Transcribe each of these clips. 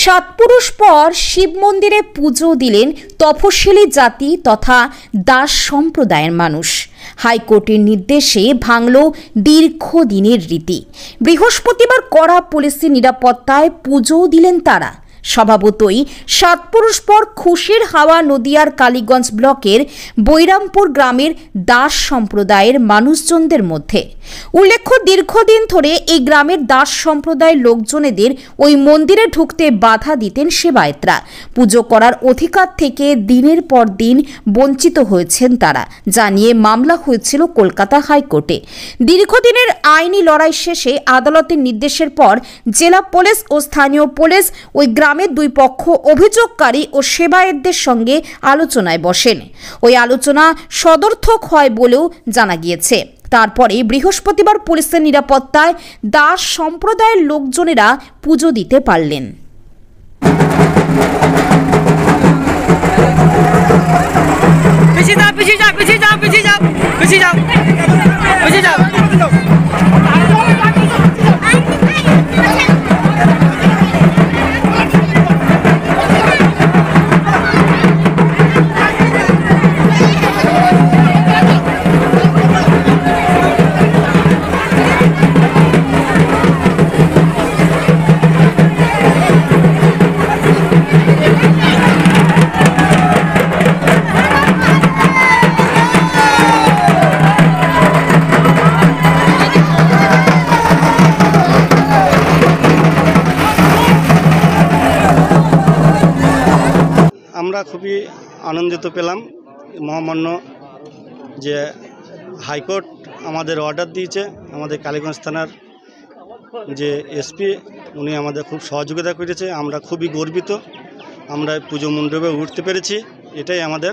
সাতপুরুষ পর শিব মন্দিরে পুজো দিলেন তপশিলি জাতি তথা দাস সম্প্রদায়ের মানুষ। হাইকোর্টের নির্দেশে ভাঙল দীর্ঘদিনের রীতি। বৃহস্পতিবার কড়া পুলিশি নিরাপত্তায় পুজো দিলেন তারা। স্বভাবতই সাতপুরুষ পর খুশির হাওয়া নদিয়ার কালীগঞ্জ ব্লকের বৈরামপুর গ্রামের দাস সম্প্রদায়ের মানুষজনদের মধ্যে। উল্লেখ্য, দীর্ঘদিন ধরে এই গ্রামের দাস সম্প্রদায়ের লোকজনেদের ওই মন্দিরে ঢুকতে বাধা দিতেন সেবায়েতরা। পুজো করার অধিকার থেকে দিনের পর দিন বঞ্চিত হয়েছেন তারা, যা নিয়ে মামলা হয়েছিল কলকাতা হাইকোর্টে। দীর্ঘদিনের আইনি লড়াই শেষে আদালতের নির্দেশের পর জেলা পুলিশ ও স্থানীয় পুলিশ ওই গ্রামের দুই পক্ষ অভিযোগকারী ও সেবায়েতদের সঙ্গে আলোচনায় বসেন। ওই আলোচনা সদর্থক হয় বলেও জানা গিয়েছে। তারপরে বৃহস্পতিবার পুলিশের নিরাপত্তায় দাস সম্প্রদায়ের লোকজনেরা পুজো দিতে পারলেন। আমরা খুবই আনন্দিত পেলাম। মহামান্য যে হাইকোর্ট আমাদের অর্ডার দিয়েছে, আমাদের কালীগঞ্জ থানার যে এসপি উনি আমাদের খুব সহযোগিতা করেছে। আমরা খুবই গর্বিত, আমরা পুজো মণ্ডপে উঠতে পেরেছি। এটাই আমাদের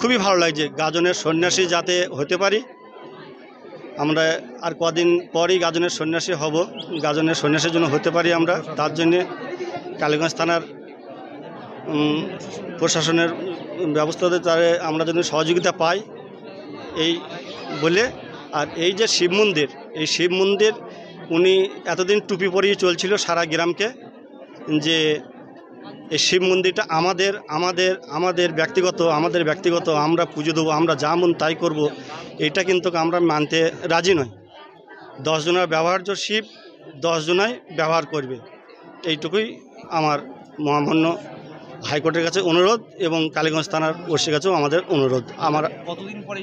খুবই ভালো লাগছে। গাজনের সন্ন্যাসী যাতে হতে পারি, আমরা আর কদিন পরই গাজনের সন্ন্যাসী হব। গাজনের সন্ন্যাসীর জন্য হতে পারি আমরা, তার জন্যে কালীগঞ্জ থানার প্রশাসনের ব্যবস্থাতে তারা আমরা যেন সহযোগিতা পাই এই বলে। আর এই যে শিব মন্দির, এই শিব মন্দির উনি এতদিন টুপি পরিয়ে চলছিল সারা গ্রামকে, যে এই শিব মন্দিরটা আমাদের ব্যক্তিগত আমরা পুজো দেবো, আমরা যা মন তাই করব, এটা কিন্তু আমরা মানতে রাজি নয়। 10 জনের ব্যবহার্য শিব 10 জনাই ব্যবহার করবে, এইটুকুই আমার মহামান্য হাইকোর্টের কাছে অনুরোধ এবং কালীগঞ্জ থানার ওসির কাছেও আমাদের অনুরোধ। আমার কতদিন পরে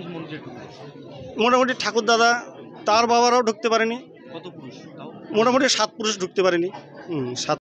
মোটামুটি ঠাকুর দাদা তার বাবারাও ঢুকতে পারেনি, কত পুরুষ? মোটামুটি 7 পুরুষ ঢুকতে পারেনি। 7